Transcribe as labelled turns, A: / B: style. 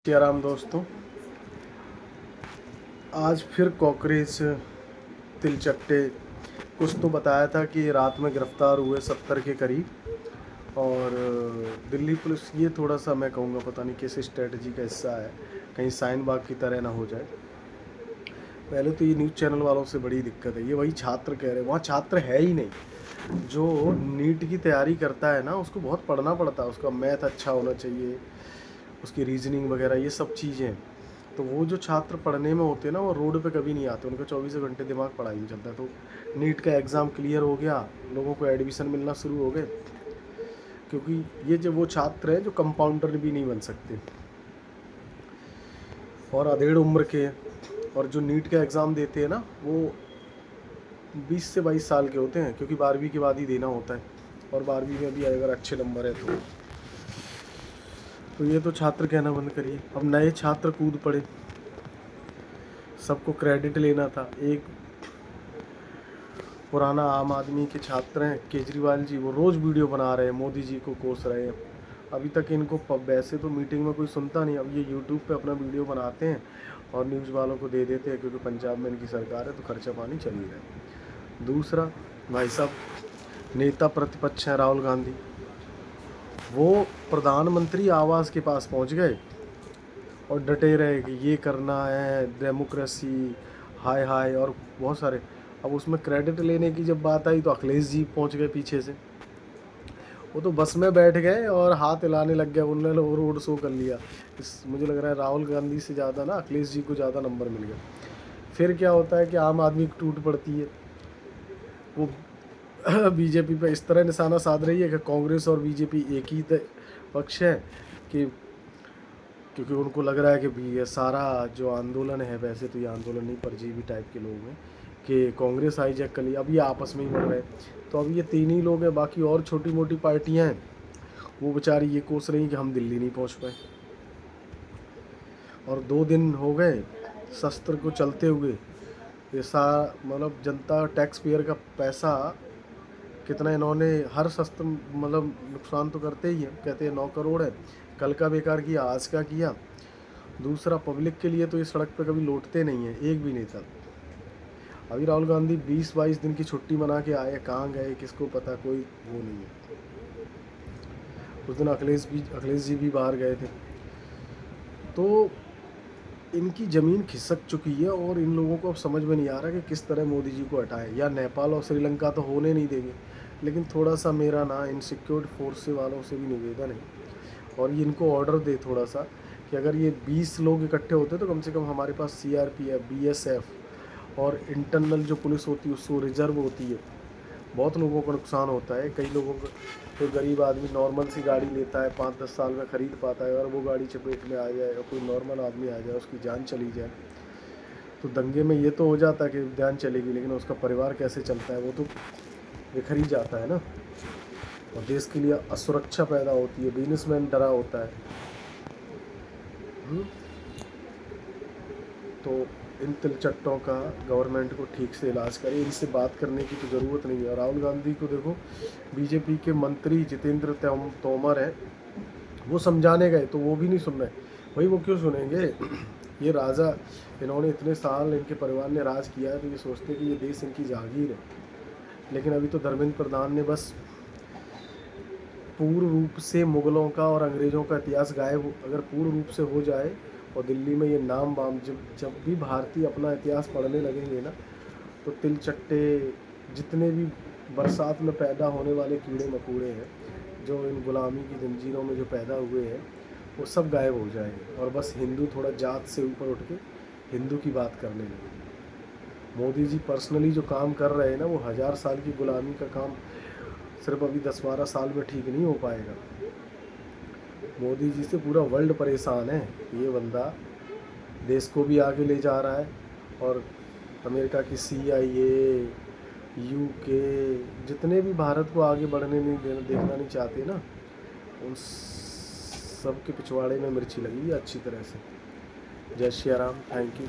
A: जय राम दोस्तों, आज फिर कॉकरेज तिलचट्टे कुछ तो बताया था कि रात में गिरफ्तार हुए 70 के करीब। और दिल्ली पुलिस ये थोड़ा सा मैं कहूँगा पता नहीं किस स्ट्रेटजी का हिस्सा है, कहीं शाहीन बाग की तरह ना हो जाए। पहले तो ये न्यूज़ चैनल वालों से बड़ी दिक्कत है, ये वही छात्र कह रहे हैं, वहाँ छात्र है ही नहीं। जो नीट की तैयारी करता है ना, उसको बहुत पढ़ना पड़ता है, उसका मैथ अच्छा होना चाहिए, उसकी रीजनिंग वगैरह ये सब चीज़ें। तो वो जो छात्र पढ़ने में होते हैं ना, वो रोड पे कभी नहीं आते, उनका 24 घंटे दिमाग पढ़ाई में चलता है। तो नीट का एग्ज़ाम क्लियर हो गया, लोगों को एडमिशन मिलना शुरू हो गए, क्योंकि ये जो वो छात्र हैं जो कंपाउंडर भी नहीं बन सकते और अधेड़ उम्र के, और जो नीट का एग्ज़ाम देते हैं ना, वो 20 से 22 साल के होते हैं, क्योंकि 12वीं के बाद ही देना होता है, और 12वीं में भी अगर अच्छे नंबर है तो ये तो छात्र कहना बंद करिए। अब नए छात्र कूद पड़े, सबको क्रेडिट लेना था। एक पुराना आम आदमी के छात्र हैं केजरीवाल जी, वो रोज़ वीडियो बना रहे हैं, मोदी जी को कोस रहे हैं। अभी तक इनको वैसे तो मीटिंग में कोई सुनता नहीं, अब ये यूट्यूब पे अपना वीडियो बनाते हैं और न्यूज़ वालों को दे देते हैं, क्योंकि पंजाब में इनकी सरकार है तो खर्चा पानी चल ही रहा है। दूसरा, भाई साहब नेता प्रतिपक्ष हैं राहुल गांधी, वो प्रधानमंत्री आवास के पास पहुंच गए और डटे रहे कि ये करना है, डेमोक्रेसी, हाय हाय, और बहुत सारे। अब उसमें क्रेडिट लेने की जब बात आई तो अखिलेश जी पहुंच गए पीछे से, वो तो बस में बैठ गए और हाथ हिलाने लग गए, उन्होंने रोड शो कर लिया। मुझे लग रहा है राहुल गांधी से ज़्यादा ना अखिलेश जी को ज़्यादा नंबर मिल गया। फिर क्या होता है कि आम आदमी की टूट पड़ती है, वो बीजेपी पे इस तरह निशाना साध रही है कि कांग्रेस और बीजेपी एक ही पक्ष है, कि क्योंकि उनको लग रहा है कि भी ये सारा जो आंदोलन है, वैसे तो ये आंदोलन नहीं, परजीवी टाइप के लोग हैं, कि कांग्रेस हाईजैक कर लिया। अब ये आपस में ही बढ़ रहे हैं, तो अब ये तीन ही लोग हैं, बाकी और छोटी मोटी पार्टियां हैं, वो बेचारी ये कोस रही कि हम दिल्ली नहीं पहुंच पाए। और 2 दिन हो गए शस्त्र को चलते हुए, ये सारा मतलब जनता टैक्स पेयर का पैसा कितना इन्होंने हर शस्त्र मतलब नुकसान तो करते ही है, कहते हैं 9 करोड़ है, कल का बेकार किया, आज का किया। दूसरा, पब्लिक के लिए तो ये सड़क पे कभी लौटते नहीं हैं, एक भी नेता। अभी राहुल गांधी 20-22 दिन की छुट्टी मना के आए, कहाँ गए किसको पता, कोई वो नहीं है। उस दिन अखिलेश जी भी बाहर गए थे। तो इनकी ज़मीन खिसक चुकी है और इन लोगों को अब समझ में नहीं आ रहा कि किस तरह मोदी जी को हटाएं। या नेपाल और श्रीलंका तो होने नहीं देंगे, लेकिन थोड़ा सा मेरा ना इन सिक्योरिटी फोर्स वालों से भी निवेदन है, और ये इनको ऑर्डर दे थोड़ा सा, कि अगर ये 20 लोग इकट्ठे होते तो कम से कम हमारे पास सीआरपीएफ, बीएसएफ और इंटरनल जो पुलिस होती है उसको रिजर्व होती है। बहुत लोगों को नुकसान होता है, कई लोगों को, कोई गरीब आदमी नॉर्मल सी गाड़ी लेता है, 5-10 साल में ख़रीद पाता है, और वो गाड़ी चपेट में आ जाए, और कोई नॉर्मल आदमी आ जाए, उसकी जान चली जाए, तो दंगे में ये तो हो जाता है कि जान चलेगी, लेकिन उसका परिवार कैसे चलता है, वो तो बिखर ही जाता है ना। और देश के लिए असुरक्षा पैदा होती है, बिजनेसमैन डरा होता है। तो इन तिलचट्टों का गवर्नमेंट को ठीक से इलाज करे, इनसे बात करने की तो ज़रूरत नहीं है। राहुल गांधी को देखो, बीजेपी के मंत्री जितेंद्र तोमर है, वो समझाने गए तो वो भी नहीं सुन रहे। भाई वो क्यों सुनेंगे? ये राजा, इन्होंने इतने साल, इनके परिवार ने राज किया है, तो ये सोचते कि ये देश इनकी जागीर है। लेकिन अभी तो धर्मेंद्र प्रधान ने बस पूर्ण रूप से मुग़लों का और अंग्रेज़ों का इतिहास गायब अगर पूर्ण रूप से हो जाए, और दिल्ली में ये नाम बाम, जब भी भारतीय अपना इतिहास पढ़ने लगेंगे ना, तो तिलचट्टे जितने भी बरसात में पैदा होने वाले कीड़े मकोड़े हैं, जो इन गुलामी की जंजीरों में जो पैदा हुए हैं, वो सब गायब हो जाएंगे, और बस हिंदू थोड़ा जात से ऊपर उठ के हिंदू की बात करने लगेंगे। मोदी जी पर्सनली जो काम कर रहे हैं ना, वो 1000 साल की गुलामी का काम सिर्फ अभी 10-12 साल में ठीक नहीं हो पाएगा। मोदी जी से पूरा वर्ल्ड परेशान है। ये बंदा देश को भी आगे ले जा रहा है, और अमेरिका की CIA, UK, जितने भी भारत को आगे बढ़ने नहीं देखना नहीं चाहते ना, उन सब के पिछवाड़े में मिर्ची लगी है अच्छी तरह से। जय श्री राम, थैंक यू।